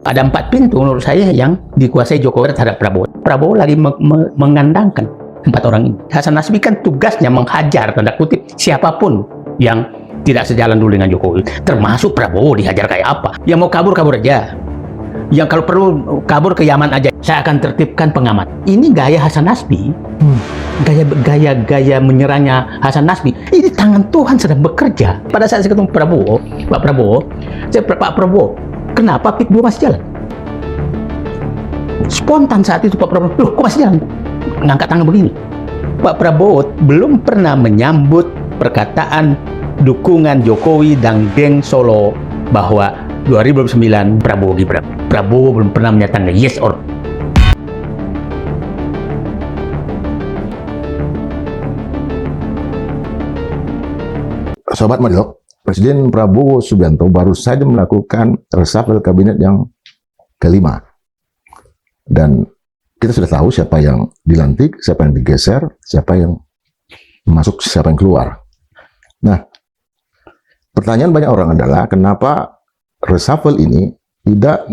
Ada 4 pintu menurut saya yang dikuasai Jokowi terhadap Prabowo. Prabowo lagi mengandangkan 4 orang ini. Hasan Nasbi kan tugasnya menghajar, tanda kutip, siapapun yang tidak sejalan dulu dengan Jokowi. Termasuk Prabowo dihajar kayak apa. Yang mau kabur, kabur aja. Yang kalau perlu kabur ke Yaman aja. Saya akan tertibkan pengamat. Ini gaya Hasan Nasbi. Gaya menyerangnya Hasan Nasbi. Ini tangan Tuhan sedang bekerja. Pada saat saya ketemu Prabowo, Pak Prabowo, kenapa PIK 2 masih jalan? Spontan saat itu Pak Prabowo, loh kok masih jalan? Ngangkat tangan begini. Pak Prabowo belum pernah menyambut perkataan dukungan Jokowi dan geng Solo bahwa 2029 Prabowo Gibran. Prabowo belum pernah menyatakan yes or no. Sobat Madilog, Presiden Prabowo Subianto baru saja melakukan reshuffle kabinet yang kelima. Dan kita sudah tahu siapa yang dilantik, siapa yang digeser, siapa yang masuk, siapa yang keluar. Nah, pertanyaan banyak orang adalah kenapa reshuffle ini tidak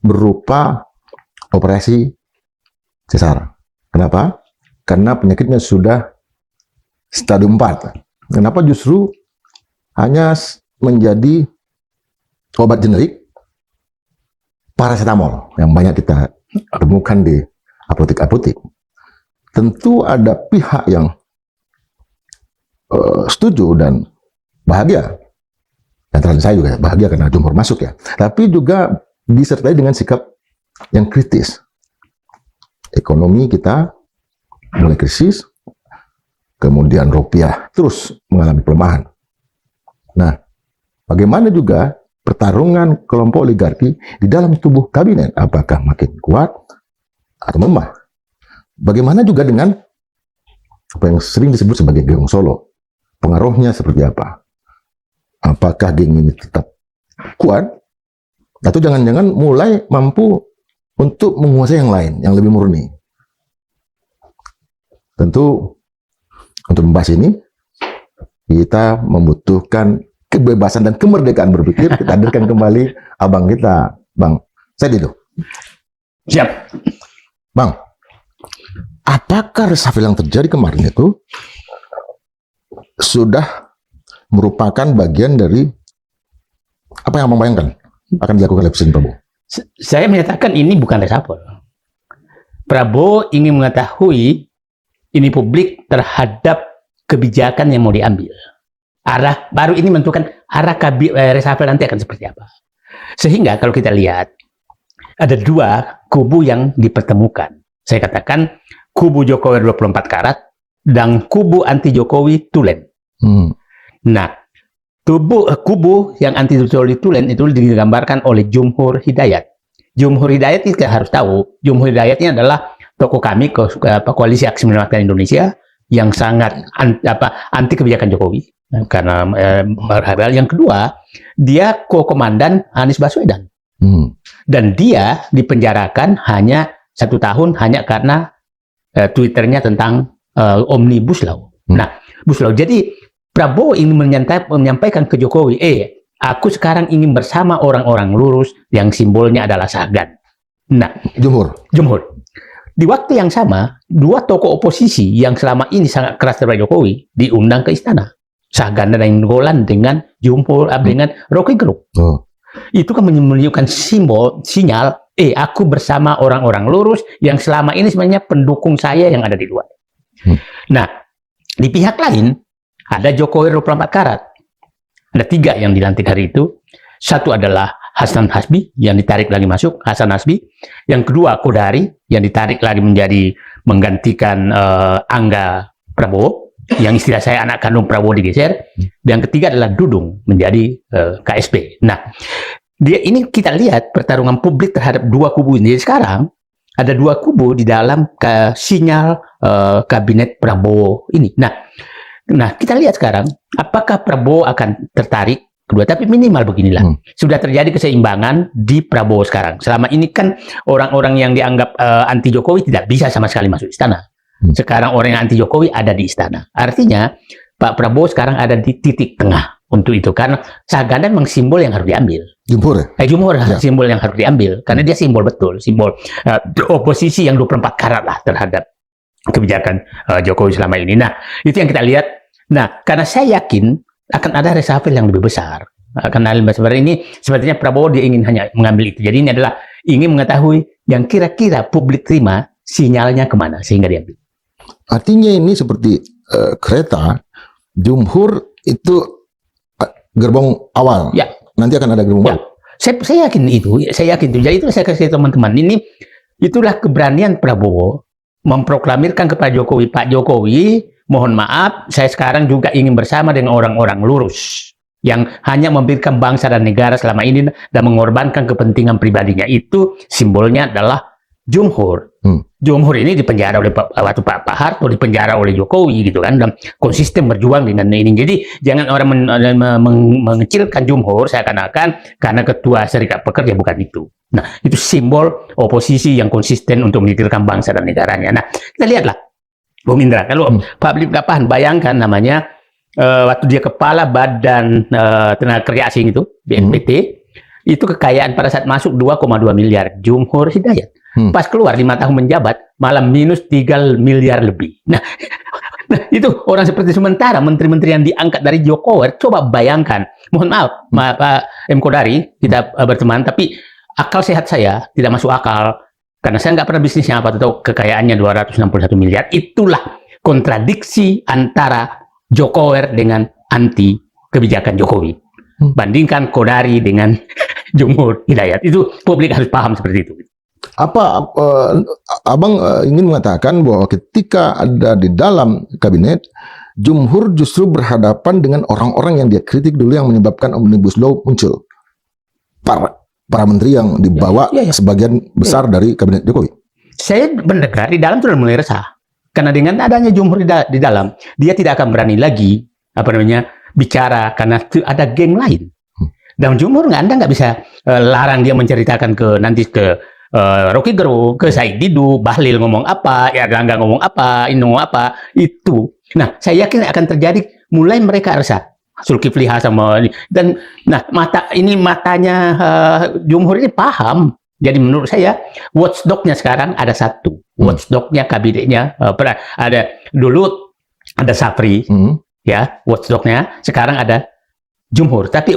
berupa operasi sesar. Kenapa? Karena penyakitnya sudah stadium 4. Kenapa justru hanya menjadi obat generik paracetamol yang banyak kita temukan di apotek-apotek? Tentu ada pihak yang setuju dan bahagia. Antara saya juga bahagia karena jumhur masuk ya. Tapi juga disertai dengan sikap yang kritis. Ekonomi kita mulai krisis, kemudian rupiah terus mengalami pelemahan. Nah, bagaimana juga pertarungan kelompok oligarki di dalam tubuh kabinet? Apakah makin kuat atau lemah? Bagaimana juga dengan apa yang sering disebut sebagai geng Solo? Pengaruhnya seperti apa? Apakah geng ini tetap kuat? Atau jangan-jangan mulai mampu untuk menguasai yang lain, yang lebih murni? Tentu untuk membahas ini, kita membutuhkan kebebasan dan kemerdekaan berpikir. Kita hadirkan kembali abang kita, Bang Said itu. Siap. Bang, apakah reshuffle yang terjadi kemarin itu sudah merupakan bagian dari apa yang abang bayangkan akan dilakukan oleh Presiden Prabowo? Saya menyatakan ini bukan reshuffle. Prabowo ingin mengetahui ini publik terhadap kebijakan yang mau diambil. Baru ini menentukan arah reshuffle nanti akan seperti apa. Sehingga kalau kita lihat, ada 2 kubu yang dipertemukan. Saya katakan, kubu Jokowi 24 karat, dan kubu anti Jokowi tulen. Nah, kubu yang anti Jokowi tulen itu digambarkan oleh Jumhur Hidayat. Jumhur Hidayat kita harus tahu, Jumhur Hidayat ini adalah tokoh kami, Koalisi Aksi Menyelamatkan Indonesia, yang sangat anti kebijakan Jokowi. Karena yang kedua, dia komandan Anies Baswedan. Dan dia dipenjarakan hanya 1 tahun hanya karena Twitternya tentang Omnibus Law. Nah, Omnibus Law. Jadi Prabowo ingin menyampaikan ke Jokowi, aku sekarang ingin bersama orang-orang lurus yang simbolnya adalah Sagan. Nah, Jumhur. Di waktu yang sama, 2 tokoh oposisi yang selama ini sangat keras terhadap Jokowi diundang ke istana. Sagan dan Nainggolan dengan Jumhur, dengan Rocky Gerung. Itu kan menunjukkan sinyal, aku bersama orang-orang lurus yang selama ini sebenarnya pendukung saya yang ada di luar. Nah, di pihak lain, ada Jokowi 24 karat. Ada 3 yang dilantik hari itu. Satu adalah Hasan Nasbi yang ditarik lagi masuk, Hasan Nasbi. Yang kedua Kodari yang ditarik lagi menjadi menggantikan Angga Prabowo, yang istilah saya anak kandung Prabowo digeser. Dan ketiga adalah Dudung menjadi KSP. Nah, ini kita lihat pertarungan publik terhadap 2 kubu ini. Jadi sekarang ada 2 kubu di dalam sinyal kabinet Prabowo ini. Nah, kita lihat sekarang apakah Prabowo akan tertarik kedua, tapi minimal beginilah. Sudah terjadi keseimbangan di Prabowo sekarang. Selama ini kan orang-orang yang dianggap anti Jokowi tidak bisa sama sekali masuk istana. Sekarang orang yang anti Jokowi ada di istana. Artinya Pak Prabowo sekarang ada di titik tengah. untuk itu karena Saganda memang simbol yang harus diambil. Jumhur ya? Jumhur Ya. simbol yang harus diambil karena dia simbol betul, simbol oposisi yang 24 karat lah terhadap kebijakan Jokowi selama ini. Nah, itu yang kita lihat. Nah, karena saya yakin akan ada reshuffle yang lebih besar. Karena sebenarnya ini sepertinya Prabowo dia ingin hanya mengambil itu. Jadi ini adalah ingin mengetahui yang kira-kira publik terima sinyalnya kemana sehingga diambil. Artinya ini seperti kereta, Jumhur itu gerbong awal. Ya. Nanti akan ada gerbong Ya. baru. Saya yakin itu. Saya yakin itu. Jadi itu saya kasih teman-teman. Itulah keberanian Prabowo memproklamirkan kepada Jokowi, Pak Jokowi, mohon maaf, saya sekarang juga ingin bersama dengan orang-orang lurus yang hanya memberikan bangsa dan negara selama ini dan mengorbankan kepentingan pribadinya. Itu simbolnya adalah Jumhur. Jumhur ini dipenjara oleh waktu Pak Harto, dipenjara oleh Jokowi gitu kan, dan konsisten berjuang dengan ini. Jadi jangan orang mengecilkan Jumhur seakan-akan karena ketua Serikat Pekerja, bukan itu. Nah, itu simbol oposisi yang konsisten untuk memikirkan bangsa dan negaranya. Nah, kita lihatlah, Bung Indra, kalau publik nggak paham, bayangkan namanya waktu dia kepala Badan Tenaga Kerja Asing itu, BNPT, itu kekayaan pada saat masuk 2,2 miliar, Jumhur Hidayat. Pas keluar 5 tahun menjabat, malah minus 3 miliar lebih. Nah, itu orang seperti sementara menteri-menteri yang diangkat dari Jokowi, coba bayangkan. Mohon maaf, Pak M. Kodari, kita berteman, tapi akal sehat saya tidak masuk akal. Karena saya nggak pernah bisnisnya apa, atau kekayaannya 261 miliar. Itulah kontradiksi antara Jokowi dengan anti kebijakan Jokowi. Bandingkan Kodari dengan Jumhur Hidayat. Itu publik harus paham seperti itu. Abang ingin mengatakan bahwa ketika ada di dalam kabinet, Jumhur justru berhadapan dengan orang-orang yang dia kritik dulu yang menyebabkan Omnibus Law muncul. Para menteri yang dibawa sebagian besar dari kabinet Jokowi. Saya mendengar di dalam sudah mulai resah. Karena dengan adanya Jumhur di dalam, dia tidak akan berani lagi bicara karena ada geng lain. Dan Jumhur Anda nggak bisa larang dia menceritakan nanti ke Rocky Gerung, ke Said Didu, Bahlil ngomong apa, Erlangga ngomong apa, ini ngomong apa, itu. Nah, saya yakin akan terjadi mulai mereka resah. Zulkifli Hasan dan matanya Jumhur ini paham. Jadi menurut saya watchdognya sekarang ada satu. Watchdognya kabinetnya ada dulu ada Safri, ya watchdognya. Sekarang ada Jumhur. Tapi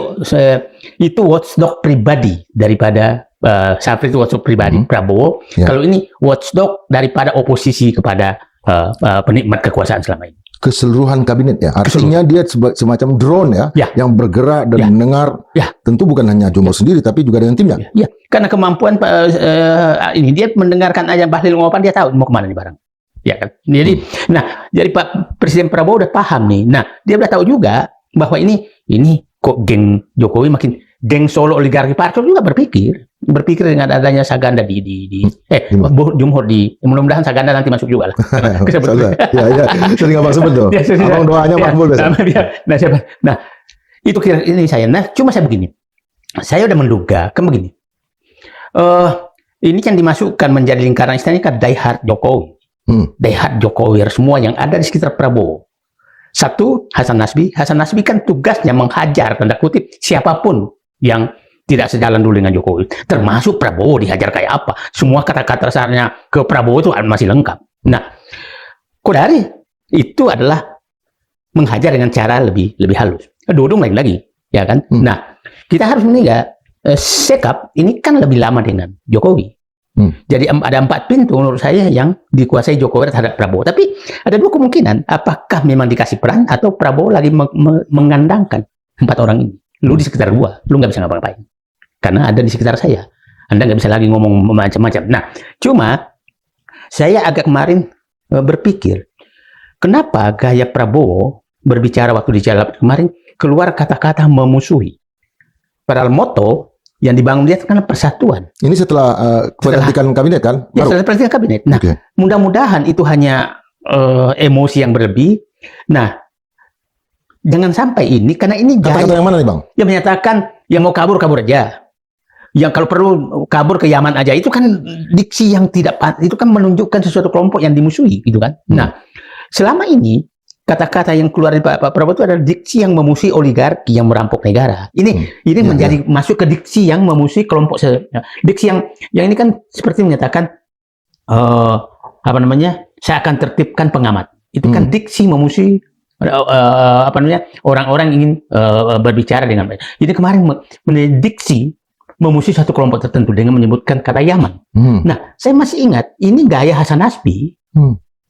itu watchdog pribadi daripada Safri itu watchdog pribadi Prabowo. Kalau ini watchdog daripada oposisi kepada penikmat kekuasaan selama ini. Keseluruhan kabinet ya. Artinya dia semacam drone yang bergerak dan mendengar. Tentu bukan hanya Jumhur sendiri, tapi juga dengan timnya. Ya, karena kemampuan ini dia mendengarkan aja Bahlil ngomong, dia tahu mau kemana nih barang. Ya kan. Jadi, jadi Pak Presiden Prabowo udah paham nih. Nah, dia udah tahu juga bahwa ini kok geng Jokowi makin geng Solo oligarki partai juga berpikir dengan adanya Saganda Jumhur mudah-mudahan Saganda nanti masuk juga lah. Ya, sering abang sebut tuh. Abang doanya makbul biasa. Nah, itu kira ini saya. Nah, cuma saya begini. Saya udah menduga kan begini. Ini yang dimasukkan menjadi lingkaran istilahnya kan diehard Jokowi. Diehard Jokowi semua yang ada di sekitar Prabowo. Satu, Hasan Nasbi. Hasan Nasbi kan tugasnya menghajar, tanda kutip, siapapun yang tidak sejalan dulu dengan Jokowi. Termasuk Prabowo dihajar kayak apa. Semua kata-kata dasarnya ke Prabowo itu masih lengkap. Nah, Kodari itu adalah menghajar dengan cara lebih halus. Dudung lain lagi, ya kan? Nah, kita harus menilai Sekap ini kan lebih lama dengan Jokowi. Jadi ada 4 pintu menurut saya yang dikuasai Jokowi terhadap Prabowo. Tapi ada 2 kemungkinan. Apakah memang dikasih peran atau Prabowo lagi mengandangkan 4 orang ini. Lu di sekitar gua, lu nggak bisa ngapa-ngapain. Karena ada di sekitar saya. Anda nggak bisa lagi ngomong macam-macam. Nah, cuma saya agak kemarin berpikir, kenapa gaya Prabowo berbicara waktu di jalan kemarin keluar kata-kata memusuhi. Padahal moto yang dibangun dia karena persatuan. Ini setelah pelantikan kabinet kan? Ya, setelah pelantikan kabinet. Nah, mudah-mudahan itu hanya emosi yang berlebih. Nah, jangan sampai ini, karena ini kata-kata yang mana nih Bang? Yang menyatakan yang mau kabur aja. Yang kalau perlu kabur ke Yaman aja. Itu kan diksi yang tidak, itu kan menunjukkan sesuatu kelompok yang dimusuhi gitu kan. Nah, selama ini kata-kata yang keluar dari Pak Prabowo itu adalah diksi yang memusuhi oligarki yang merampok negara. Ini menjadi masuk ke diksi yang memusuhi kelompok. Diksi yang ini kan seperti menyatakan apa namanya? Saya akan tertibkan pengamat. Itu kan diksi memusuhi apa namanya? Orang-orang ingin berbicara dengan baik. Jadi kemarin diksi memusuhi satu kelompok tertentu dengan menyebutkan kata Yaman. Nah, saya masih ingat ini gaya Hasan Nasbi.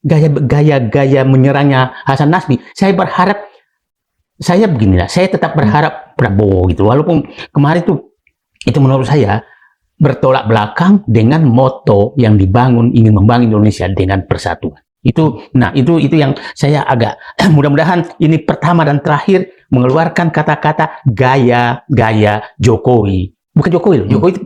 Gaya menyerangnya Hasan Nasbi. Saya beginilah, saya tetap berharap Prabowo gitu. Walaupun kemarin itu menurut saya bertolak belakang dengan moto yang ingin membangun Indonesia dengan persatuan. Itu yang saya agak mudah-mudahan ini pertama dan terakhir mengeluarkan kata-kata gaya Jokowi. Bukan Jokowi loh. Jokowi itu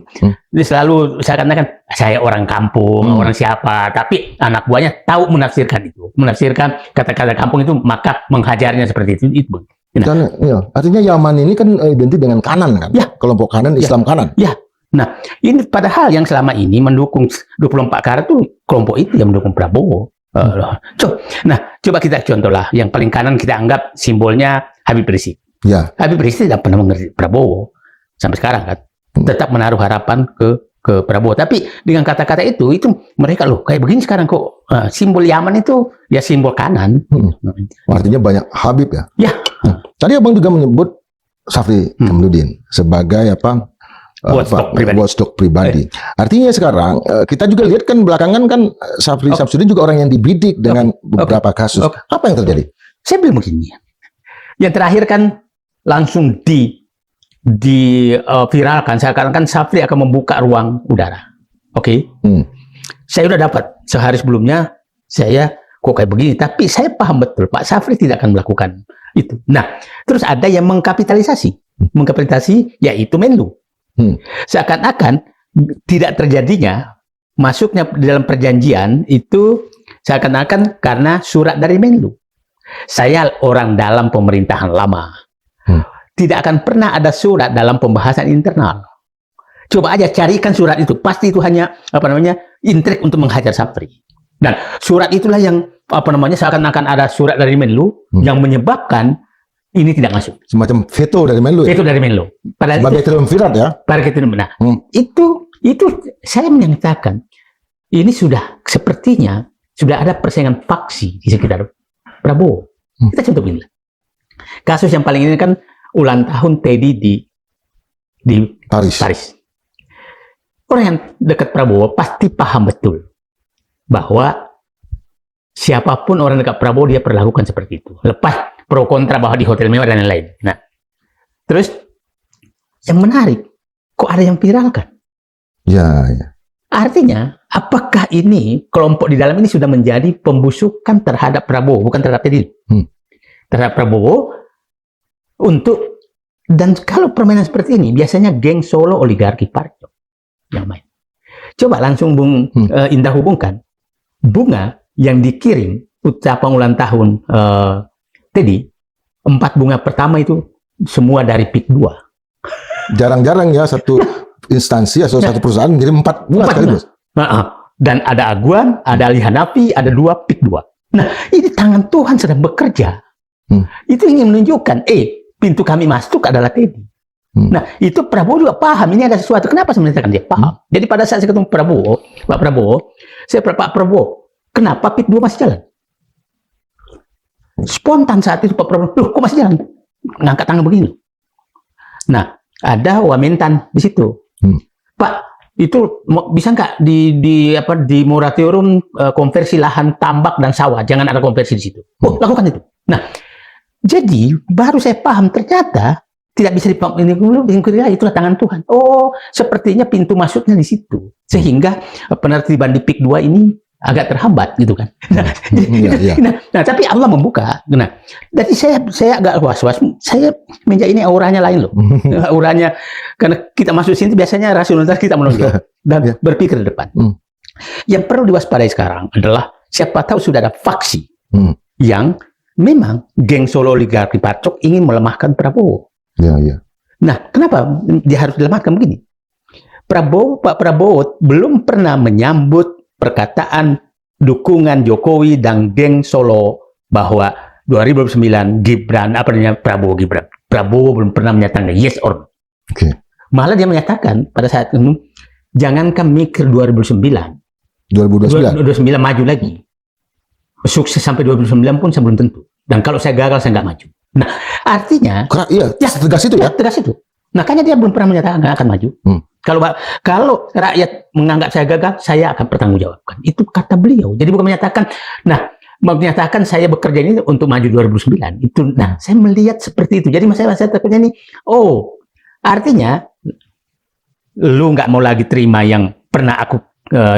selalu saya katakan saya orang kampung, orang siapa, tapi anak buahnya tahu menafsirkan kata-kata kampung itu, maka menghajarnya seperti itu. Dan, artinya Yaman ini kan identik dengan kanan kan, kelompok kanan, Islam kanan. Ya, nah ini padahal yang selama ini mendukung 24 Karat itu kelompok itu yang mendukung Prabowo. Coba kita contohlah yang paling kanan kita anggap simbolnya Habib Rizik. Ya. Habib Rizik tidak pernah mengerti Prabowo sampai sekarang kan. Tetap menaruh harapan ke Prabowo. Tapi dengan kata-kata itu mereka loh kayak begini sekarang kok simbol Yaman itu ya simbol kanan. Artinya banyak Habib ya. Ya. Tadi abang juga menyebut Syafri Hamdudin sebagai watchdog pribadi. Artinya sekarang kita juga lihat kan belakangan kan Syafri Samsudin juga orang yang dibidik dengan beberapa kasus. Apa yang terjadi? Saya bilang begini. Yang terakhir kan langsung viralkan, saya katakan Syafri akan membuka ruang udara. Oke. Saya udah dapat sehari sebelumnya, saya kok kayak begini, tapi saya paham betul Pak Syafri tidak akan melakukan itu. Nah, terus ada yang mengkapitalisasi yaitu Menlu. Seakan-akan tidak terjadinya masuknya di dalam perjanjian itu seakan-akan karena surat dari Menlu. Saya orang dalam pemerintahan lama. Tidak akan pernah ada surat dalam pembahasan internal. Coba aja carikan surat itu. Pasti itu hanya intrik untuk menghajar Syafri. Dan surat itulah yang seakan-akan ada surat dari Menlu yang menyebabkan ini tidak masuk. Semacam veto dari Menlu. Veto dari Menlu. Padahal sebagai triumvirat ya. Itu saya menyatakan ini sepertinya sudah ada persaingan faksi di sekitar Prabowo. Kita contoh ini. Kasus yang paling ini kan ulang tahun Teddy di Paris. Orang yang dekat Prabowo pasti paham betul bahwa siapapun orang dekat Prabowo dia perlakukan seperti itu. Lepas pro kontra bahwa di hotel mewah dan lain-lain. Nah, terus yang menarik, kok ada yang viralkan? Ya. Artinya, apakah ini kelompok di dalam ini sudah menjadi pembusukan terhadap Prabowo, bukan terhadap Teddy? Terhadap Prabowo. Dan kalau permainan seperti ini biasanya geng Solo oligarki Parcok yang main. Coba langsung Bung Indah hubungkan bunga yang dikirim ucapan ulang tahun Teddy, 4 bunga pertama itu semua dari PIK 2. Jarang-jarang ya satu instansi atau satu perusahaan ngirim 4 bunga sekaligus. Dan ada Aguan, ada Ali Hanafi, ada 2 PIK 2. Nah, ini tangan Tuhan sedang bekerja. Itu ingin menunjukkan pintu kami masuk adalah Teddy. Nah, itu Prabowo juga paham ini ada sesuatu. Kenapa saya menyatakan dia paham? Jadi pada saat saya ketemu Pak Prabowo, kenapa PIK 2 masih jalan? Spontan saat itu Pak Prabowo, loh kok masih jalan? Ngangkat tangan begini. Nah, ada Wamentan di situ. Pak, itu bisa nggak di moratorium konversi lahan tambak dan sawah? Jangan ada konversi di situ. Lakukan itu. Nah, jadi baru saya paham ternyata tidak bisa itulah tangan Tuhan. Sepertinya pintu masuknya di situ. Sehingga penertiban di PIK 2 ini agak terhambat gitu kan. Nah, tapi Allah membuka. Nah, jadi saya agak was-was. Saya menjadi ini auranya lain loh. Auranya karena kita masuk sini biasanya rasionalitas kita menonjol dan berpikir ke depan. Yang perlu diwaspadai sekarang adalah siapa tahu sudah ada faksi yang memang geng Solo oligarki Parcok ingin melemahkan Prabowo. Nah, kenapa dia harus dilemahkan begini? Pak Prabowo belum pernah menyambut perkataan dukungan Jokowi dan geng Solo bahwa 2009 Gibran, apa namanya, Prabowo Gibran. Prabowo belum pernah menyatakan yes or no. Oke. Malah dia menyatakan pada saat itu, jangankan mikir 2009 maju lagi. Sukses sampai 2009 pun saya belum tentu. Dan kalau saya gagal, saya nggak maju. Nah, artinya... Iya, tegas itu ya? Tegas itu. Makanya dia belum pernah menyatakan akan maju. Kalau rakyat menganggap saya gagal, saya akan bertanggungjawabkan. Itu kata beliau. Jadi bukan menyatakan saya bekerja ini untuk maju 2009. Itu, nah, saya melihat seperti itu. Jadi saya takutnya ini, artinya lu nggak mau lagi terima yang pernah aku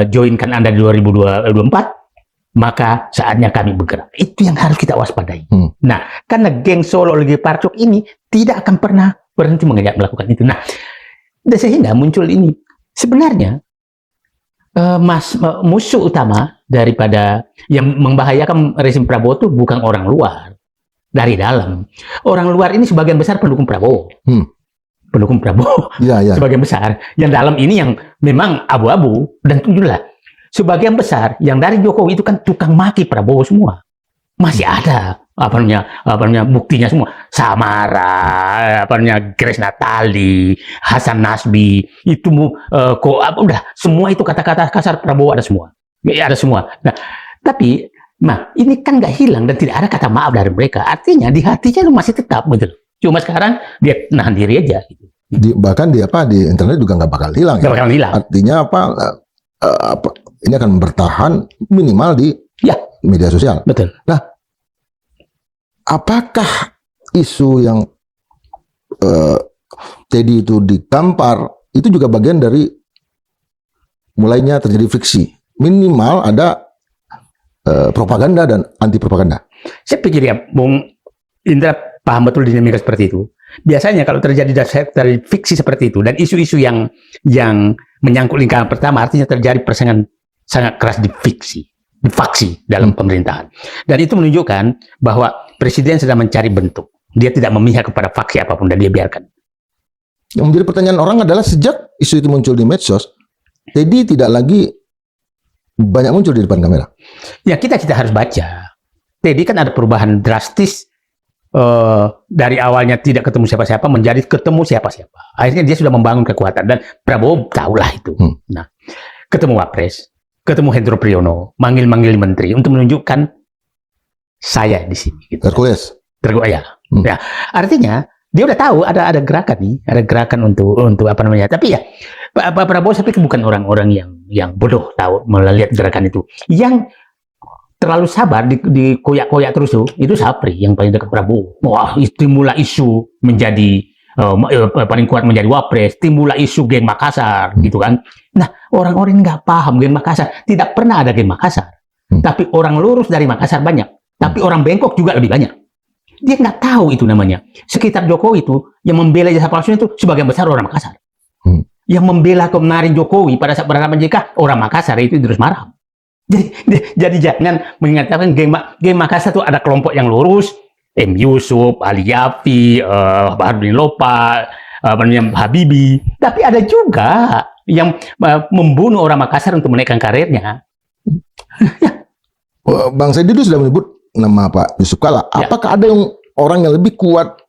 joinkan Anda di 2024, maka saatnya kami bergerak. Itu yang harus kita waspadai. Nah, karena geng Solo Legi Parcok ini tidak akan pernah berhenti melakukan itu. Nah, sehingga muncul ini. Sebenarnya musuh utama daripada yang membahayakan rezim Prabowo itu bukan orang luar, dari dalam. Orang luar ini sebagian besar pendukung Prabowo. Pendukung Prabowo sebagian besar. Yang dalam ini yang memang abu-abu, dan tunjuklah sebagian besar yang dari Jokowi itu kan tukang maki Prabowo semua. Masih ada apa namanya buktinya semua. Samara, Grace Natali, Hasan Nasbi, itu udah semua itu kata-kata kasar Prabowo ada semua. Ada semua. Nah, tapi ini kan nggak hilang dan tidak ada kata maaf dari mereka. Artinya di hatinya masih tetap gitu. Cuma sekarang dia nahan diri aja. Gitu. Bahkan di internet juga nggak bakal hilang. Nggak bakal hilang. Artinya ini akan bertahan minimal di media sosial. Betul. Nah, apakah isu yang Teddy itu ditampar itu juga bagian dari mulainya terjadi friksi? Minimal ada propaganda dan anti propaganda. Saya pikir ya, Bung Indra paham betul dinamika seperti itu. Biasanya kalau terjadi dari fiksi seperti itu dan isu-isu yang menyangkut lingkaran pertama, artinya terjadi persaingan sangat keras di faksi dalam pemerintahan. Dan itu menunjukkan bahwa presiden sedang mencari bentuk. Dia tidak memihak kepada faksi apapun dan dia biarkan. Yang menjadi pertanyaan orang adalah sejak isu itu muncul di medsos, Teddy tidak lagi banyak muncul di depan kamera. Ya, kita harus baca. Teddy kan ada perubahan drastis dari awalnya tidak ketemu siapa-siapa menjadi ketemu siapa-siapa. Akhirnya dia sudah membangun kekuatan dan Prabowo tahulah itu. Nah, ketemu Wapres, ketemu Hendro Priyono, manggil-manggil menteri untuk menunjukkan saya di sini. Gitu. Hercules. Ya. Artinya dia udah tahu ada gerakan nih, ada gerakan untuk apa namanya. Tapi ya Pak Prabowo saya pikir bukan orang-orang yang bodoh tahu melihat gerakan itu. Yang terlalu sabar dikoyak-koyak terus itu Sapri yang paling dekat Prabowo. Wah, timbullah isu menjadi paling kuat menjadi Wapres, timbullah isu geng Makassar, gitu kan. Nah, orang-orang nggak paham geng Makassar. Tidak pernah ada geng Makassar. Tapi orang lurus dari Makassar banyak. Tapi orang bengkok juga lebih banyak. Dia nggak tahu itu namanya. Sekitar Jokowi itu, yang membela jasa palsunya itu sebagian besar orang Makassar. Yang membela kebenaran Jokowi pada saat bersama JK, orang Makassar itu Idrus Marham. Jadi jangan mengatakan geng Makassar itu ada kelompok yang lurus, M. Yusuf, Ali Yafi, Baharudin Lopa, Habibie. Tapi ada juga yang membunuh orang Makassar untuk menaikkan karirnya. Bang Said itu sudah menyebut nama Pak Yusuf Kalla. Apakah ada orang yang lebih kuat,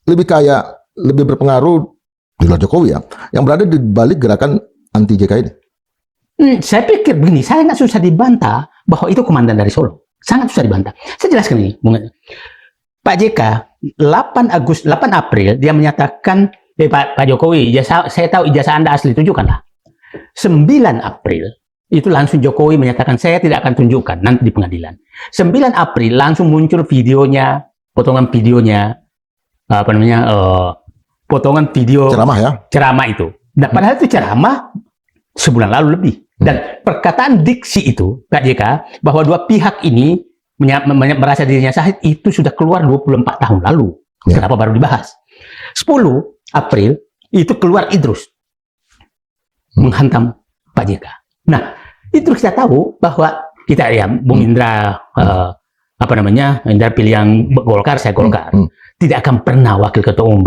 lebih kaya, lebih berpengaruh di luar Jokowi yang berada di balik gerakan anti JK ini? Saya pikir begini, saya nggak susah dibantah bahwa itu komandan dari Solo. Sangat susah dibantah. Saya jelaskan ini. Pak JK, 8 April, dia menyatakan, Pak Jokowi, saya tahu ijazah Anda asli, tunjukkanlah. 9 April, itu langsung Jokowi menyatakan, saya tidak akan tunjukkan nanti di pengadilan. 9 April, langsung muncul videonya, potongan videonya, potongan video ceramah itu. Nah, padahal itu ceramah sebulan lalu lebih. Dan perkataan diksi itu, Pak JK, bahwa dua pihak ini merasa dirinya sahid, itu sudah keluar 24 tahun lalu. Kenapa baru dibahas? 10 April, itu keluar Idrus. Menghantam Pak JK. Nah, itu kita tahu bahwa kita Bung Indra, Indra pilih yang Golkar, saya Golkar. Tidak akan pernah wakil ketua umum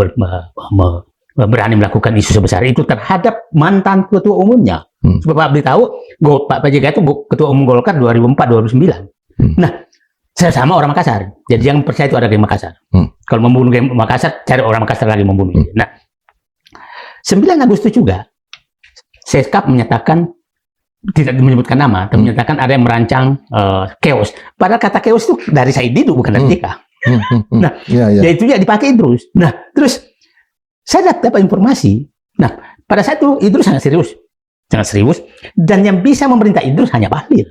berani melakukan isu sebesar itu terhadap mantan ketua umumnya. Sebab Pak tahu, Pak JK itu ketua umum Golkar 2004-2009. Nah, Saya sama orang Makassar. Jadi jangan percaya itu ada geng Makassar. Kalau membunuh geng Makassar, cari orang Makassar lagi membunuh. Nah, 9 Agustus juga, Seskap menyatakan, tidak menyebutkan nama, tapi menyatakan ada yang merancang chaos. Padahal kata chaos itu dari Said Didu, bukan dari JK. Nah, ya itu ya dipakai Idrus. Nah, terus saya dapat informasi. Nah, pada saat itu Idrus sangat serius, dan yang bisa memerintah Idrus hanya Bahlil.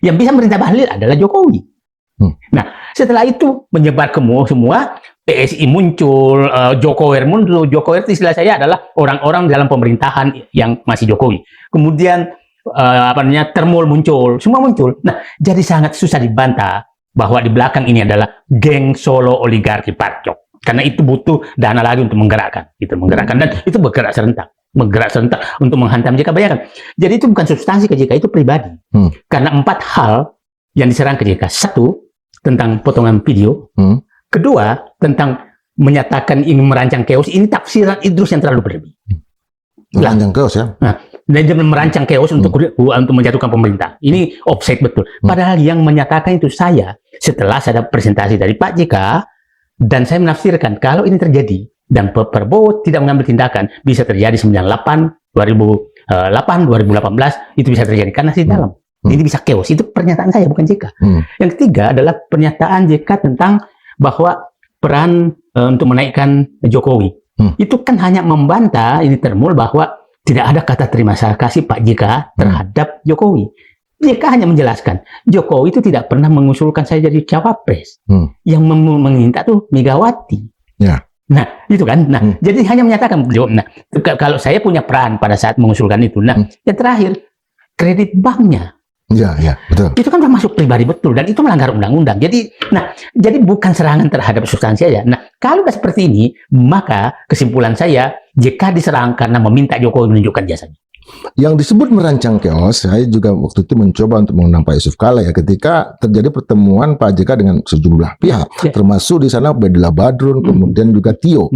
Yang bisa memerintah Bahlil adalah Jokowi. Nah, setelah itu menyebar ke semua, PSI muncul, Jokowi muncul. Jokowi itu istilah saya adalah orang-orang dalam pemerintahan yang masih Jokowi. Kemudian Termul muncul, semua muncul. Nah, jadi sangat susah dibantah bahwa di belakang ini adalah geng Solo oligarki Pacok. Karena itu butuh dana lagi untuk menggerakkan, dan itu bergerak serentak untuk menghantam JK. Bayangkan. Jadi itu bukan substansi ke JK, itu pribadi. Karena 4 hal yang diserang ke JK. 1, tentang potongan video. Kedua, tentang menyatakan ingin merancang chaos. Ini tafsiran Idrus yang terlalu berlebih. Merancang chaos ya? Nah, dan dia merancang chaos untuk menjatuhkan pemerintah. Ini offset betul. Padahal yang menyatakan itu saya, setelah saya dapat presentasi dari Pak JK, dan saya menafsirkan kalau ini terjadi, dan Prabowo tidak mengambil tindakan, bisa terjadi 98, 2008, 2018, itu bisa terjadi. Karena di dalam. Ini bisa chaos. Itu pernyataan saya, bukan JK. Yang ketiga adalah pernyataan JK tentang bahwa peran untuk menaikkan Jokowi. Itu kan hanya membantah ini Termul bahwa tidak ada kata terima kasih Pak JK terhadap Jokowi. JK hanya menjelaskan, Jokowi itu tidak pernah mengusulkan saya jadi cawapres. Yang meminta tuh Megawati. Nah, itu kan. Nah, jadi hanya menyatakan beliau. Nah, kalau saya punya peran pada saat mengusulkan itu. Nah, yang terakhir, kredit banknya. Ya, betul. Itu kan termasuk pribadi betul, dan itu melanggar undang-undang. Jadi bukan serangan terhadap substansi aja. Nah, kalau udah seperti ini, maka kesimpulan saya, JK diserang karena meminta Jokowi menunjukkan jasanya. Yang disebut merancang chaos, saya juga waktu itu mencoba untuk mengundang Pak Yusuf Kala ya, ketika terjadi pertemuan Pak JK dengan sejumlah pihak, termasuk di sana Bedila Badrun, kemudian juga Tio,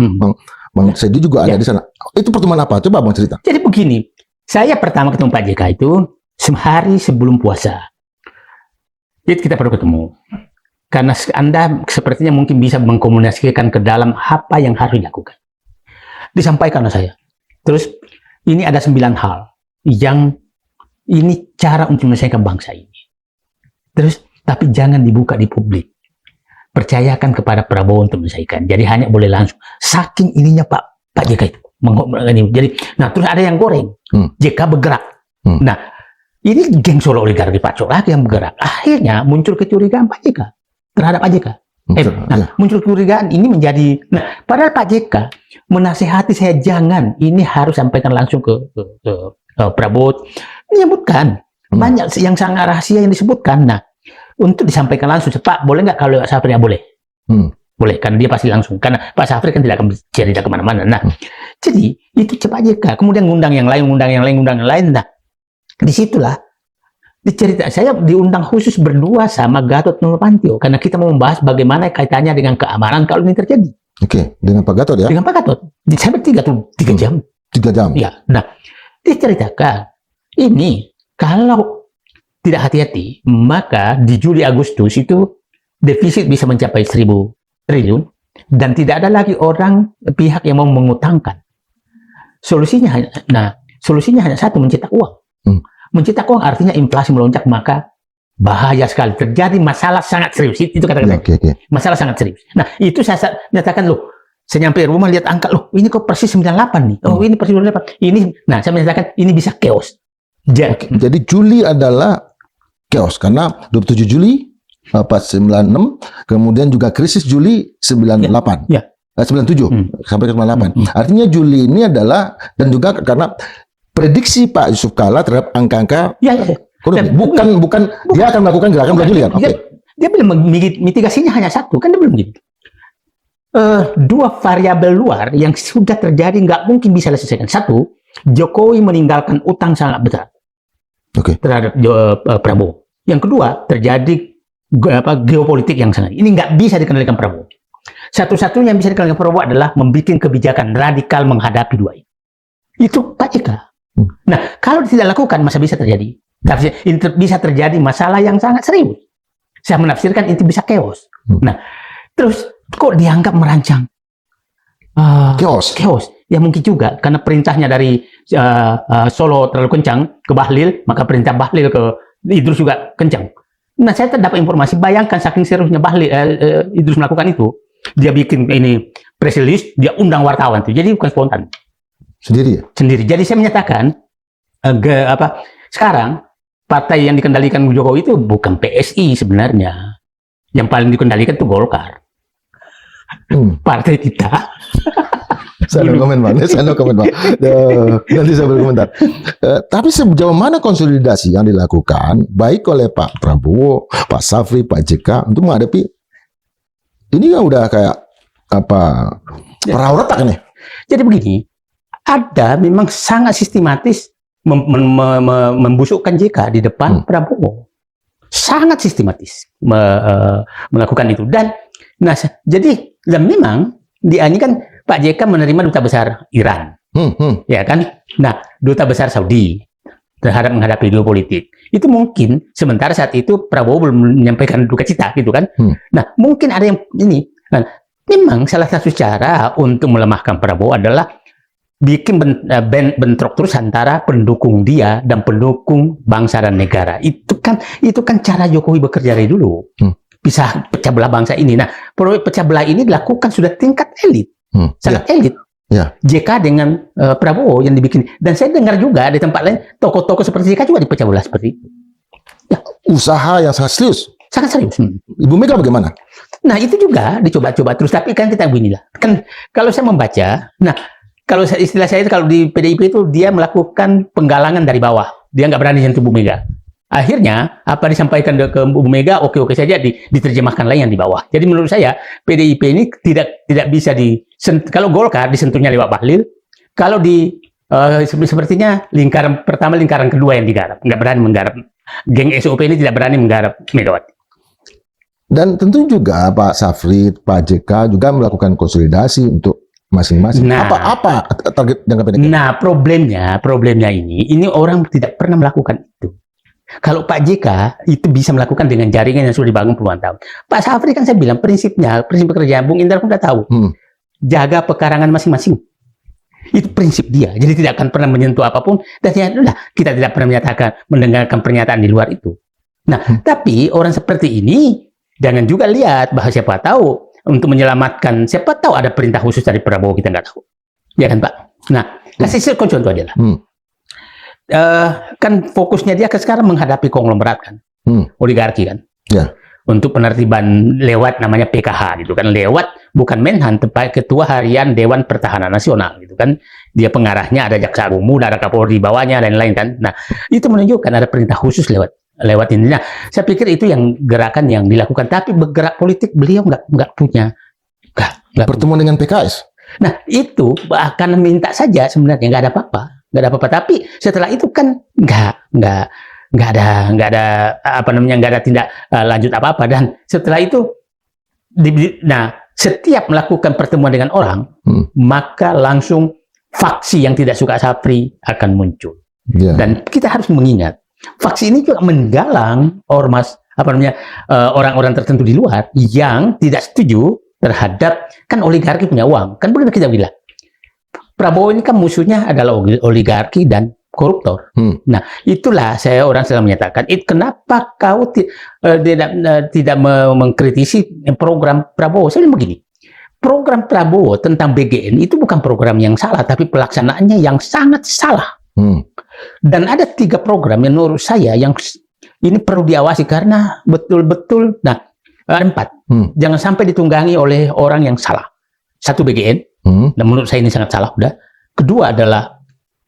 Bang Sedi juga ada di sana. Itu pertemuan apa? Coba Bang cerita. Jadi begini, saya pertama ketemu Pak JK itu sehari sebelum puasa. Jadi kita perlu ketemu. Karena Anda sepertinya mungkin bisa mengkomunikasikan ke dalam apa yang harus dilakukan. Disampaikan oleh saya. Terus ini ada 9 hal yang ini cara untuk menyelesaikan bangsa ini. Terus tapi jangan dibuka di publik. Percayakan kepada Prabowo untuk menyelesaikan. Jadi hanya boleh langsung. Saking ininya Pak JK itu. Jadi, nah terus ada yang goreng. JK bergerak. Nah, ini geng Solo oligarki Pacok lagi yang bergerak. Akhirnya muncul kecurigaan Pak JK terhadap Pak JK. Muncul kecurigaan ini menjadi. Nah, padahal Pak JK menasehati saya, jangan, ini harus sampaikan langsung ke Prabowo. Menyebutkan banyak yang sangat rahasia yang disebutkan. Nah, untuk disampaikan langsung, Pak, boleh nggak kalau Safri? Ya boleh. Boleh, karena dia pasti langsung. Karena Pak Safri kan tidak akan cerita kemana-mana. Nah, jadi itu Pak JK. Kemudian ngundang yang lain. Nah, disitulah dicerita. Saya diundang khusus berdua sama Gatot Nurmantio karena kita mau membahas bagaimana kaitannya dengan keamanan kalau ini terjadi. Oke, dengan Pak Gatot ya? Dengan Pak Gatot. Saya bertiga tuh 3 jam. 3 jam. Ya. Nah, diceritakan ini kalau tidak hati-hati maka di Juli Agustus itu defisit bisa mencapai 1.000 triliun dan tidak ada lagi pihak yang mau mengutangkan. Solusinya hanya satu, mencetak uang. Mencetak uang artinya inflasi melonjak, maka bahaya sekali. Terjadi masalah sangat serius. Itu kata-kata. Masalah sangat serius. Nah, itu saya nyatakan, loh, saya nyampe rumah lihat angka, loh, ini kok persis 98 nih. Oh, ini persis 98. Ini, nah, saya menyatakan ini bisa chaos. Jadi Juli adalah chaos karena 27 Juli pas 96, kemudian juga krisis Juli 98. 97 sampai ke 98. Artinya Juli ini adalah, dan juga karena prediksi Pak Yusuf Kala terhadap angka-angka bukan dia akan melakukan gerakan bulan Juli kan? Dia belum mitigasinya hanya satu, kan dia belum gitu. 2 variabel luar yang sudah terjadi nggak mungkin bisa diselesaikan. 1, Jokowi meninggalkan utang sangat besar terhadap Prabowo. Yang kedua, terjadi geopolitik yang sangat. Ini nggak bisa dikendalikan Prabowo. Satu-satunya yang bisa dikendalikan Prabowo adalah membuat kebijakan radikal menghadapi 2 ini. Itu Pak JK. Nah, kalau tidak lakukan, masa bisa terjadi masalah yang sangat serius. saya menafsirkan itu bisa chaos. Hmm. Nah, terus kok dianggap merancang Chaos. Ya mungkin juga karena perintahnya dari Solo terlalu kencang ke Bahlil, maka perintah Bahlil ke Idrus juga kencang. Nah, saya dapat informasi, bayangkan saking seriusnya Bahlil, Idrus melakukan itu, dia bikin ini press release, dia undang wartawan tuh, jadi bukan spontan. Sendiri ya? Sendiri. Jadi saya menyatakan sekarang partai yang dikendalikan Jokowi itu bukan PSI sebenarnya, yang paling dikendalikan itu Golkar. Partai kita. Saya no komen, Bang. Saya no komen, Bang. Nanti saya berkomentar. Tapi sejauh mana konsolidasi yang dilakukan baik oleh Pak Prabowo, Pak Safri, Pak JK untuk menghadapi ini kan udah kayak apa perahu retak ini. Jadi begini, ada memang sangat sistematis membusukkan JK di depan Prabowo. Sangat sistematis melakukan itu. Dan jadi memang dia ini kan Pak JK menerima duta besar Iran, ya kan? Nah, duta besar Saudi terhadap menghadapi geopolitik. Itu mungkin sementara saat itu Prabowo belum menyampaikan duka cita, gitu kan? Nah, mungkin ada yang ini. Nah, memang salah satu cara untuk melemahkan Prabowo adalah bikin bentrok terus antara pendukung dia dan pendukung bangsa dan negara. Itu kan cara Jokowi bekerja dari dulu. Bisa pecah belah bangsa ini. Nah, proyek pecah belah ini dilakukan sudah tingkat elit. Sangat elit. JK dengan Prabowo yang dibikin. Dan saya dengar juga di tempat lain tokoh-tokoh seperti JK juga dipecah belah seperti itu. Ya. Usaha yang sangat serius. Sangat serius. Ibu Mega bagaimana? Nah, itu juga dicoba-coba terus. Tapi kan kita beginilah. Kan kalau saya membaca, kalau istilah saya itu, kalau di PDIP itu dia melakukan penggalangan dari bawah. Dia nggak berani sentuh Bu Mega. Akhirnya apa disampaikan ke Bu Mega oke-oke saja, diterjemahkan lagi yang di bawah. Jadi menurut saya PDIP ini tidak bisa kalau Golkar disentuhnya lewat Bahlil, kalau sepertinya lingkaran pertama, lingkaran kedua yang digarap, nggak berani menggarap. Geng SOP ini tidak berani menggarap Megawati. Dan tentu juga Pak Safri, Pak JK juga melakukan konsolidasi untuk masing-masing. Apa target jangka pendek? Nah, problemnya ini orang tidak pernah melakukan itu. Kalau Pak JK itu bisa melakukan dengan jaringan yang sudah dibangun puluhan tahun. Pak Safri kan saya bilang prinsip pekerjaan, Bung Indra pun sudah tahu. Jaga pekarangan masing-masing. Itu prinsip dia. Jadi tidak akan pernah menyentuh apapun. Dan kita tidak pernah mendengarkan pernyataan di luar itu. Nah, tapi orang seperti ini jangan juga lihat bahwa siapa tahu untuk menyelamatkan, siapa tahu ada perintah khusus dari Prabowo, kita nggak tahu. Ya kan Pak? Nah, kasih contoh aja lah. Kan fokusnya dia sekarang menghadapi konglomerat kan, oligarki kan, untuk penertiban lewat namanya PKH gitu kan, lewat bukan Menhan, Ketua Harian Dewan Pertahanan Nasional gitu kan, dia pengarahnya ada Jaksa Agung Muda, ada Kapolri di bawahnya, lain-lain kan. Nah, itu menunjukkan ada perintah khusus lewat ini. Nah, saya pikir itu yang gerakan yang dilakukan, tapi bergerak politik beliau nggak punya. Pertemuan dengan PKS. Nah, itu akan minta saja sebenarnya, nggak ada apa-apa. Tapi setelah itu kan nggak ada tindak lanjut apa-apa. Dan setelah itu setiap melakukan pertemuan dengan orang, maka langsung faksi yang tidak suka Safri akan muncul. Dan kita harus mengingat faksi ini juga menggalang orang-orang tertentu di luar yang tidak setuju terhadap, kan oligarki punya uang, kan boleh kita bilang Prabowo ini kan musuhnya adalah oligarki dan koruptor. Nah, itulah orang selalu menyatakan, kenapa kau tidak mengkritisi program Prabowo? Saya bilang begini, program Prabowo tentang BGN itu bukan program yang salah, tapi pelaksanaannya yang sangat salah. Dan ada 3 program yang menurut saya yang ini perlu diawasi karena betul-betul, ada 4. Jangan sampai ditunggangi oleh orang yang salah. 1 BGN, dan menurut saya ini sangat salah. Kedua adalah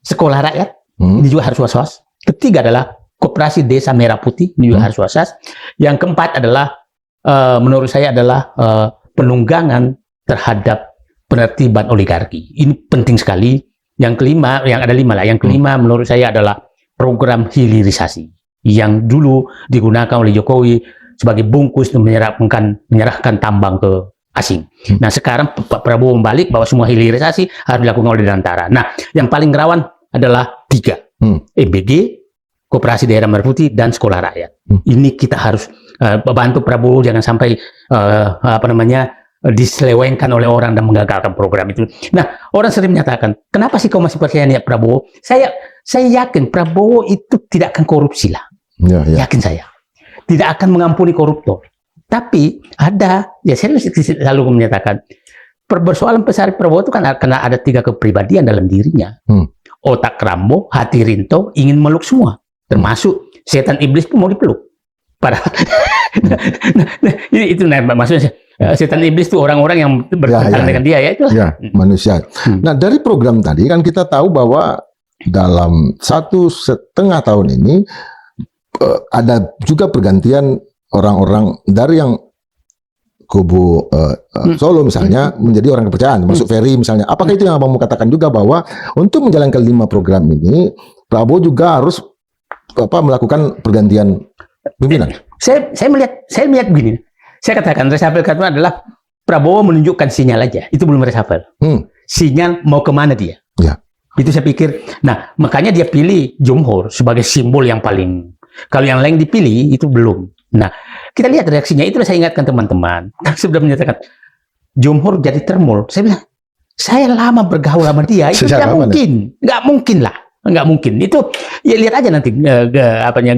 sekolah rakyat, ini juga harus was-was. Ketiga adalah koperasi desa merah putih, ini juga harus was-was. Yang keempat adalah menurut saya adalah penunggangan terhadap penertiban oligarki. Ini penting sekali. Yang kelima, yang ada 5 lah. Yang kelima menurut saya adalah program hilirisasi yang dulu digunakan oleh Jokowi sebagai bungkus untuk menyerahkan tambang ke asing. Nah, sekarang Pak Prabowo membalik bahwa semua hilirisasi harus dilakukan oleh Dirgantara. Nah, yang paling rawan adalah 3. EBG, Koperasi Daerah Merah Putih, dan Sekolah Rakyat. Ini kita harus bantu Prabowo jangan sampai diselewengkan oleh orang dan menggagalkan program itu. Nah, orang sering menyatakan, kenapa sih kau masih percaya niat Prabowo? Saya yakin Prabowo itu tidak akan korupsi lah. Ya, ya. Yakin saya. Tidak akan mengampuni koruptor. Tapi ada, ya saya selalu menyatakan, persoalan besar Prabowo itu kan karena ada 3 kepribadian dalam dirinya. Otak Rambo, hati Rinto, ingin meluk semua. Termasuk setan iblis pun mau dipeluk. Itu maksudnya setan iblis itu orang-orang yang bertentangan dengan dia ya. Itulah. Ya, manusia. Nah, dari program tadi kan kita tahu bahwa dalam 1,5 tahun ini ada juga pergantian orang-orang dari yang kubu Solo misalnya menjadi orang kepercayaan, masuk Ferry misalnya. Apakah itu yang Abang mau katakan juga bahwa untuk menjalankan 5 program ini Prabowo juga harus melakukan pergantian pimpinan? Saya melihat begini. Saya katakan reshuffle itu adalah Prabowo menunjukkan sinyal aja. Itu belum reshuffle. Sinyal mau kemana dia. Ya. Itu saya pikir. Nah, makanya dia pilih Jomhor sebagai simbol yang paling. Kalau yang lain dipilih, itu belum. Nah, kita lihat reaksinya. Itulah saya ingatkan teman-teman. Sudah menyatakan Jomhor jadi termol. Saya bilang, saya lama bergaul sama dia. Itu tidak mungkin. Nggak mungkin lah. Nggak mungkin. Itu ya lihat aja nanti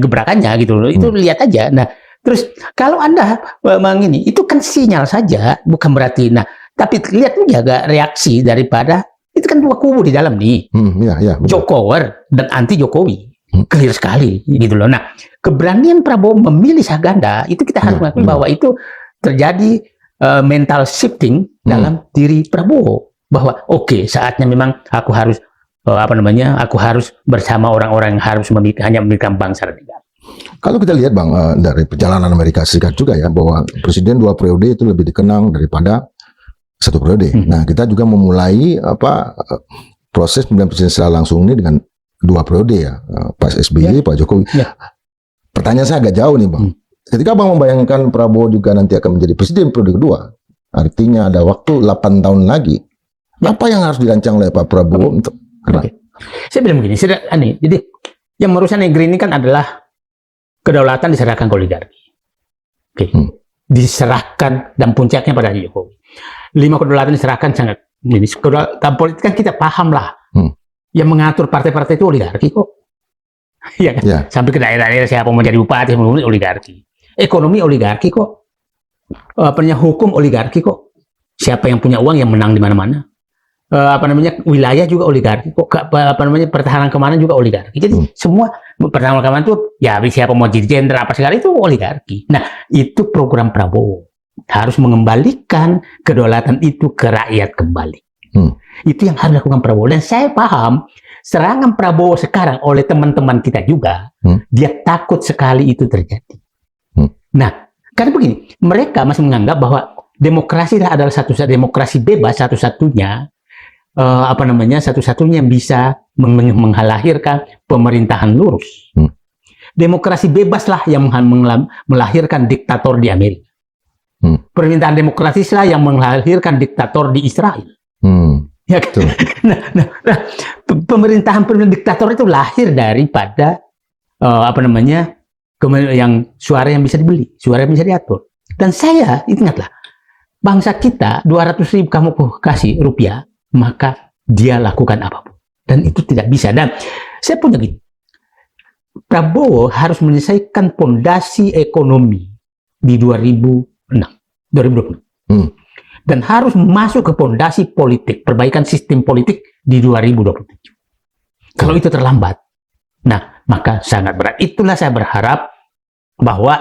gebrakannya gitu. Itu lihat aja. Nah, terus kalau Anda mengini, itu kan sinyal saja, bukan berarti. Nah, tapi lihat juga reaksi daripada itu kan 2 kubu di dalam nih. Jokower dan anti Jokowi. Clear sekali gitu loh. Nah, keberanian Prabowo memilih Saganda itu kita harus mengakui bahwa itu terjadi mental shifting dalam diri Prabowo, bahwa oke, saatnya memang aku harus aku harus bersama orang-orang yang harus hanya memikirkan bangsa dan negara. Kalau kita lihat Bang, dari perjalanan Amerika Serikat juga ya, bahwa presiden 2 periode itu lebih dikenang daripada 1 periode. Nah, kita juga memulai proses pemilihan presiden secara langsung ini dengan 2 periode ya, Pak SBY, Pak Jokowi. Pertanyaan saya agak jauh nih Bang. Ketika Bang membayangkan Prabowo juga nanti akan menjadi presiden periode kedua, artinya ada waktu 8 tahun lagi. Apa yang harus dirancang oleh Pak Prabowo untuk Saya bilang begini, jadi yang merusak negeri ini kan adalah kedaulatan diserahkan ke oligarki. Diserahkan dan puncaknya pada Jokowi. 5 kedaulatan diserahkan sangat. Kedaulatan politik kan kita paham lah. Yang mengatur partai-partai itu oligarki kok. Ya kan? Sampai ke daerah-daerah siapa mau jadi bupati, oligarki. Ekonomi oligarki kok. Hukum oligarki kok. Siapa yang punya uang yang menang di mana-mana. Wilayah juga oligarki kok. Pertahanan keamanan juga oligarki. Jadi semua pertahanan keamanan itu ya siapa mau jadi jenderal apa segala itu oligarki. Nah, itu program Prabowo. Harus mengembalikan kedaulatan itu ke rakyat kembali. Itu yang harus dilakukan Prabowo. Dan saya paham serangan Prabowo sekarang oleh teman-teman kita juga, dia takut sekali itu terjadi. Nah, karena begini, mereka masih menganggap bahwa demokrasi adalah demokrasi bebas satu-satunya satu-satunya yang bisa melahirkan pemerintahan lurus. Demokrasi bebaslah yang melahirkan diktator di Amerika. Permintaan demokrasi lah yang melahirkan diktator di Israel. Ya kan? Pemerintahan diktator itu lahir daripada yang suara yang bisa dibeli, suara yang bisa diatur. Dan saya ingatlah, bangsa kita 200.000 kamu kasih rupiah, maka dia lakukan apapun. Dan itu tidak bisa. Dan saya punya gini, Prabowo harus menyelesaikan pondasi ekonomi di 2020. Dan harus masuk ke pondasi politik, perbaikan sistem politik di 2027. Kalau itu terlambat, nah maka sangat berat. Itulah saya berharap bahwa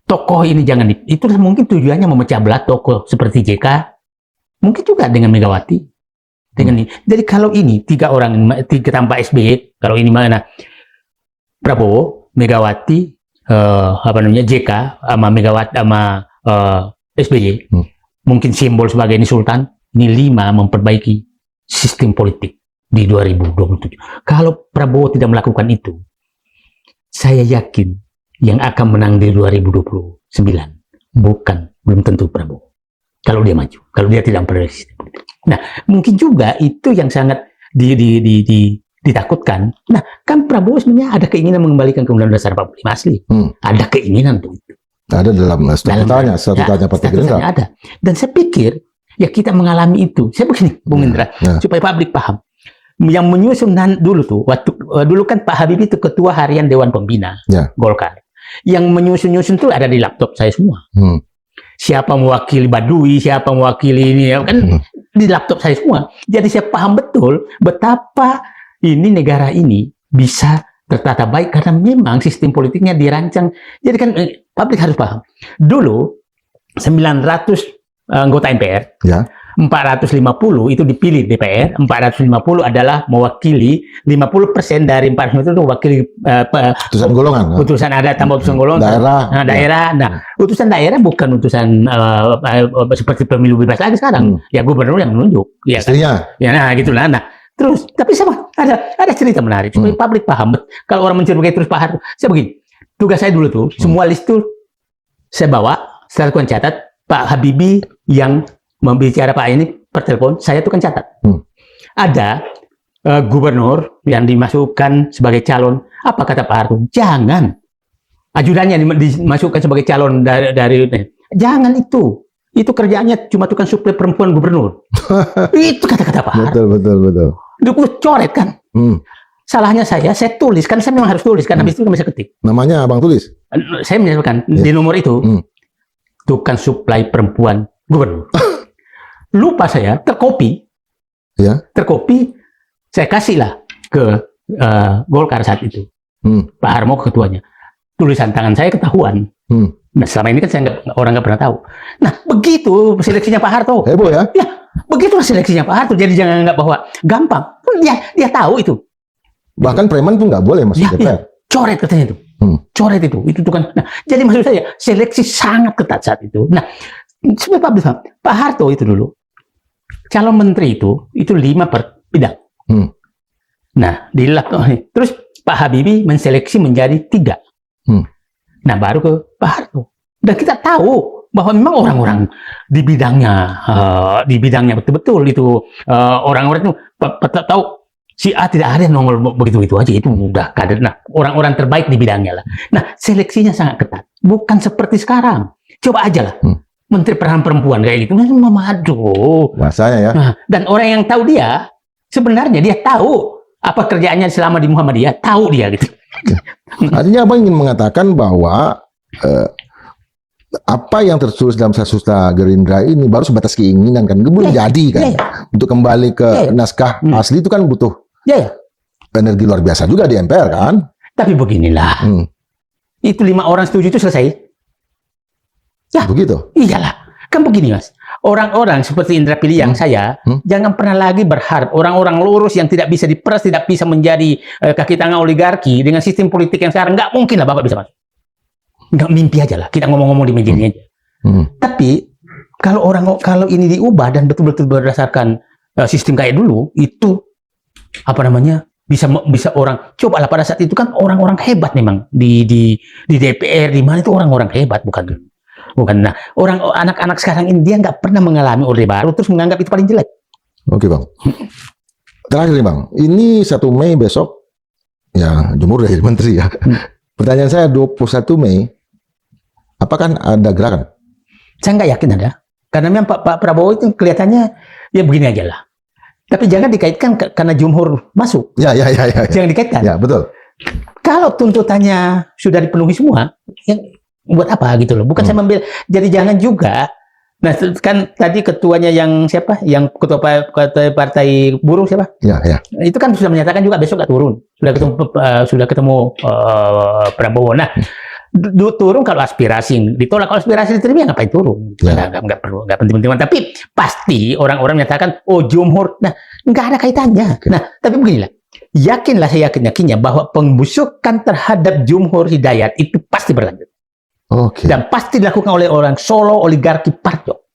tokoh ini jangan itulah mungkin tujuannya memecah belah tokoh seperti JK, mungkin juga dengan Megawati. Jadi kalau ini 3 orang, 3 tanpa SBY, kalau ini mana Prabowo, Megawati, JK sama Megawati sama SBY. Mungkin simbol sebagai ini Sultan, ini 5 memperbaiki sistem politik di 2027. Kalau Prabowo tidak melakukan itu, saya yakin yang akan menang di 2029 belum tentu Prabowo. Kalau dia maju, kalau dia tidak memperbaiki sistem politik. Nah, mungkin juga itu yang sangat ditakutkan. Nah, kan Prabowo sebenarnya ada keinginan mengembalikan ke Undang-Undang Dasar 45 asli. Ada keinginan untuk itu. Ada dalam statutanya Partai Gerindra. Ada. Dan saya pikir ya kita mengalami itu. Saya begini, Bung Indra, supaya publik paham. Yang menyusun dulu tuh, dulu kan Pak Habibie itu ketua harian Dewan Pembina Golkar. Yang menyusun tuh ada di laptop saya semua. Siapa mewakili Baduy, siapa mewakili ini, kan di laptop saya semua. Jadi saya paham betul betapa ini negara ini bisa tertata baik karena memang sistem politiknya dirancang. Jadi kan publik harus paham. Dulu 900 anggota MPR, 450 itu dipilih DPR, 450 adalah mewakili 50% dari 450 itu mewakili utusan golongan. Utusan ada tambah utusan golongan. Daerah. Nah, utusan daerah bukan utusan seperti pemilu bebas lagi sekarang. Ya gubernur yang menunjuk. Ya, istrinya. Kan? Ya, nah gitulah. Nah, terus tapi sama ada cerita menarik supaya publik paham. Kalau orang mencurigai terus Pak Harto, saya begini. Tugas saya dulu tuh semua list tuh saya bawa, setelah aku catat Pak Habibie yang membicara Pak ini per telepon, saya tuh kan catat. Ada gubernur yang dimasukkan sebagai calon, apa kata Pak Harto? Jangan. Ajudannya dimasukkan sebagai calon dari jangan itu. Itu kerjaannya cuma tukang suplai perempuan gubernur. Itu kata-kata Pak Harto. Betul. Itu coret kan. Salahnya saya tulis, kan saya memang harus tulis, kan habis itu bisa ketik. Namanya abang tulis? Saya menyebutkan di nomor itu, tukang suplai perempuan gubernur. Lupa saya, terkopi, saya kasihlah ke Golkar saat itu. Pak Harmo ketuanya. Tulisan tangan saya ketahuan. Nah, selama ini kan orang nggak pernah tahu. Nah, begitu seleksinya Pak Harto. Heboh ya? Ya, begitulah seleksinya Pak Harto. Jadi jangan anggap bahwa gampang. Dia tahu itu. Bahkan preman pun nggak boleh masuk DPR. Coret katanya itu. Coret itu itu kan. Nah, jadi maksud saya seleksi sangat ketat saat itu. Nah, supaya Pak Harto itu dulu calon menteri itu 5 per bidang. Nah, di laptop terus Pak Habibie menseleksi menjadi 3. Nah, baru ke Pak Harto. Dan kita tahu bahwa memang orang-orang di bidangnya betul-betul itu orang-orang itu tahu si A tidak ada yang nongol begitu-begitu aja, itu udah kader. Nah, orang-orang terbaik di bidangnya lah. Nah, seleksinya sangat ketat. Bukan seperti sekarang. Coba aja lah. Menteri Peran Perempuan kayak gitu. Aduh. Masanya ya. Nah, dan orang yang tahu dia, sebenarnya dia tahu apa kerjaannya selama di Muhammadiyah. Tahu dia gitu. Artinya abang ingin mengatakan bahwa apa yang tertulis dalam statuta Gerindra ini baru sebatas keinginan kan, belum jadi kan. Untuk kembali ke naskah asli itu kan butuh energi luar biasa juga di MPR kan. Tapi beginilah, itu 5 orang setuju itu selesai. Ya begitu. Iyalah, kan begini Mas. Orang-orang seperti Indra Piliang saya jangan pernah lagi berharap orang-orang lurus yang tidak bisa diperas, tidak bisa menjadi kaki tangan oligarki dengan sistem politik yang sekarang, nggak mungkin lah Bapak bisa masuk. Nggak, mimpi aja lah, kita ngomong-ngomong di meja ini aja. Tapi kalau ini diubah dan betul-betul berdasarkan sistem kayak dulu, itu apa namanya bisa orang coba lah. Pada saat itu kan orang-orang hebat memang di DPR di mana itu orang-orang hebat, bukan. Nah, anak-anak sekarang ini dia nggak pernah mengalami Orde Baru terus menganggap itu paling jelek. Oke Bang. Terakhir nih Bang, ini 1 Mei besok ya Jumhur udah jadi menteri ya. Pertanyaan saya 21 Mei, apakah ada gerakan? Saya nggak yakin ada. Karena memang Pak Prabowo itu kelihatannya ya begini aja lah. Tapi jangan dikaitkan karena Jumhur masuk. Ya. Jangan dikaitkan. Ya, betul. Kalau tuntutannya sudah dipenuhi semua, yang buat apa gitu loh. Bukan saya membela. Jadi jangan juga. Nah, kan tadi ketuanya yang siapa? Yang ketua partai buruh siapa? Ya. Itu kan sudah menyatakan juga besok nggak turun. Sudah ketemu Prabowo. Nah, turun kalau aspirasi ditolak, kalau aspirasi diterima ngapain turun? Nggak perlu, nggak penting-penting. Tapi pasti orang-orang menyatakan Jumhur. Nah, nggak ada kaitannya. Nah, tapi beginilah. Saya yakinnya bahwa pembusukan terhadap Jumhur Hidayat itu pasti berlanjut. Dan pasti dilakukan oleh orang Solo, oligarki Parjo.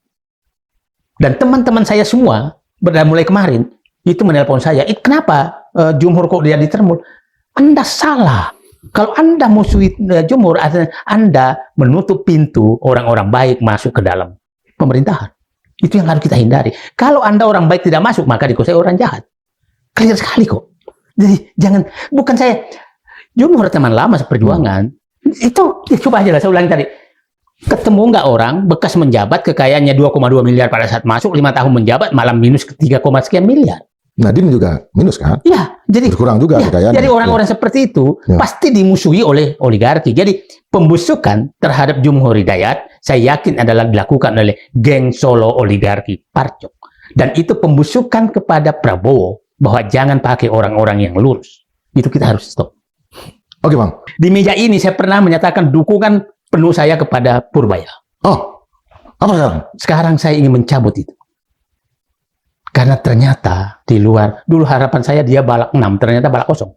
Dan teman-teman saya semua, mulai kemarin, itu menelpon saya, kenapa Jumhur kok dia ditermul? Anda salah. Kalau Anda musuhi Jumhur, Anda menutup pintu orang-orang baik masuk ke dalam pemerintahan. Itu yang harus kita hindari. Kalau Anda orang baik tidak masuk, maka dikuasai orang jahat. Clear sekali kok. Jadi jangan, bukan saya, Jumhur teman lama seperjuangan. Itu ya coba aja lah, saya ulangi tadi. Ketemu nggak orang bekas menjabat kekayaannya 2,2 miliar pada saat masuk, 5 tahun menjabat malah minus ke 3, sekian miliar. Nadiem juga minus kan? Ya, jadi Berkurang juga ya, kekayaannya. jadi orang-orang seperti itu Ya. pasti dimusuhi oleh oligarki. Jadi pembusukan terhadap Jumhur Hidayat saya yakin adalah dilakukan oleh geng Solo oligarki Parcok. Dan itu pembusukan kepada Prabowo bahwa jangan pakai orang-orang yang lurus. Itu kita harus stop. Oke Bang. Di meja ini saya pernah menyatakan dukungan penuh saya kepada Purbaya. Oh, apa sekarang? Sekarang saya ingin mencabut itu. Karena ternyata di luar, dulu harapan saya dia balak 6, ternyata balak 0.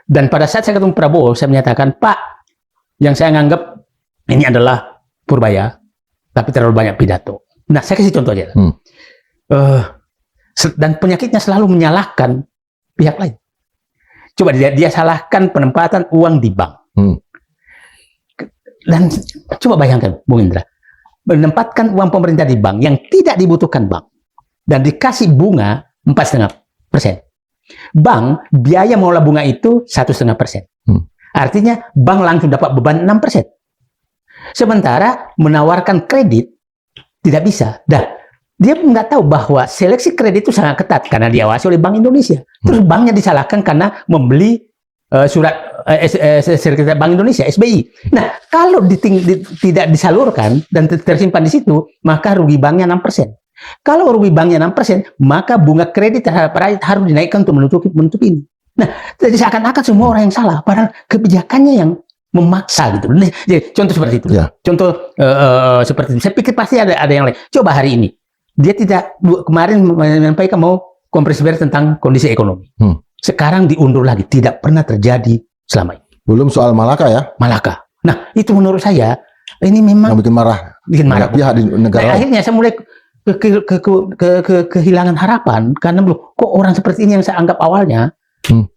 Dan pada saat saya ketemu Prabowo, saya menyatakan, Pak, yang saya anggap ini adalah Purbaya, tapi terlalu banyak pidato. Nah, saya kasih contoh aja. Dan penyakitnya selalu menyalahkan pihak lain. Coba dia salahkan penempatan uang di bank. Dan coba bayangkan, Bung Indra, menempatkan uang pemerintah di bank yang tidak dibutuhkan bank dan dikasih bunga 4,5%. Bank biaya mengelola bunga itu 1,5%. Artinya bank langsung dapat beban 6%. Sementara menawarkan kredit tidak bisa. Dah, dia nggak tahu bahwa seleksi kredit itu sangat ketat karena diawasi oleh Bank Indonesia. Terus banknya disalahkan karena membeli sertifikat Bank Indonesia (SBI). Nah, kalau tidak disalurkan dan tersimpan di situ, maka rugi banknya 6%. Kalau rugi banknya 6%, maka bunga kredit terhadap rakyat harus dinaikkan untuk menutupi ini. Nah, jadi seakan-akan semua orang yang salah, padahal kebijakannya yang memaksa gitu. Jadi, contoh seperti itu. Ya. Contoh seperti itu. Saya pikir pasti ada yang lain. Coba hari ini, dia tidak kemarin menyampaikan mau konferensi pers tentang kondisi ekonomi. Sekarang diundur lagi, tidak pernah terjadi selama ini. Belum soal Malaka ya? Malaka. Nah, itu menurut saya ini memang Yang bikin marah. bikin marah. Pihak di negara lain. Akhirnya saya mulai kehilangan harapan karena kok orang seperti ini yang saya anggap awalnya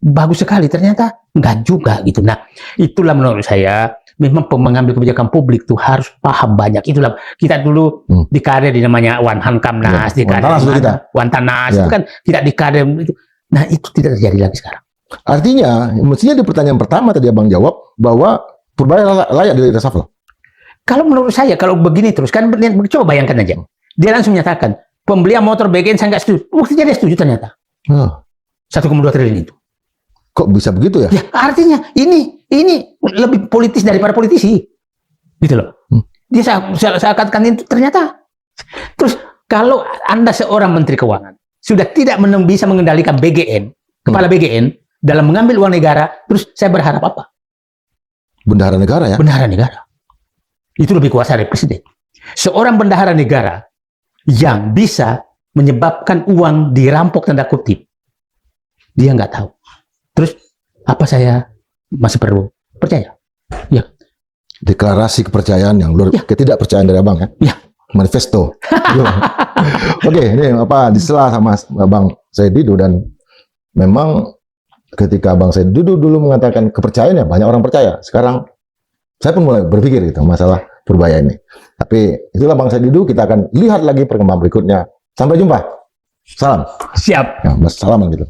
bagus sekali, ternyata enggak juga gitu. Nah, itulah menurut saya memang mengambil kebijakan publik tuh harus paham banyak. Itulah kita dulu di kader di namanya Wan Hankamnas, di kader Wantanas itu kan tidak di kader itu. Nah, itu tidak terjadi lagi sekarang. Artinya, mestinya di pertanyaan pertama tadi Abang jawab bahwa Purbaya layak di reshuffle. Kalau menurut saya, kalau begini terus, kan coba bayangkan aja. Dia langsung menyatakan, pembelian motor BGN saya nggak setuju. Buktinya dia setuju ternyata. 1,2 triliun itu. Kok bisa begitu ya? Ya, artinya ini lebih politis daripada politisi. Gitu loh. Dia saya katakan itu ternyata. Terus, kalau Anda seorang Menteri Keuangan, sudah tidak bisa mengendalikan BGN, kepala BGN, dalam mengambil uang negara, terus saya berharap apa? Bendahara negara ya? Bendahara negara. Itu lebih kuasa dari presiden. Seorang bendahara negara yang bisa menyebabkan uang dirampok tanda kutip, dia nggak tahu. Terus, apa saya masih perlu percaya? Ya. Deklarasi kepercayaan yang luar ketidakpercayaan dari Abang ya? Ya. Manifesto. Oke, ini disela sama Abang Said Didu, dan memang ketika Abang Said Didu dulu mengatakan kepercayaan ya banyak orang percaya. Sekarang saya pun mulai berpikir gitu masalah Purbaya ini. Tapi itulah Bang Said Didu, kita akan lihat lagi perkembangan berikutnya. Sampai jumpa. Salam. Siap. Ya, salaman gitu.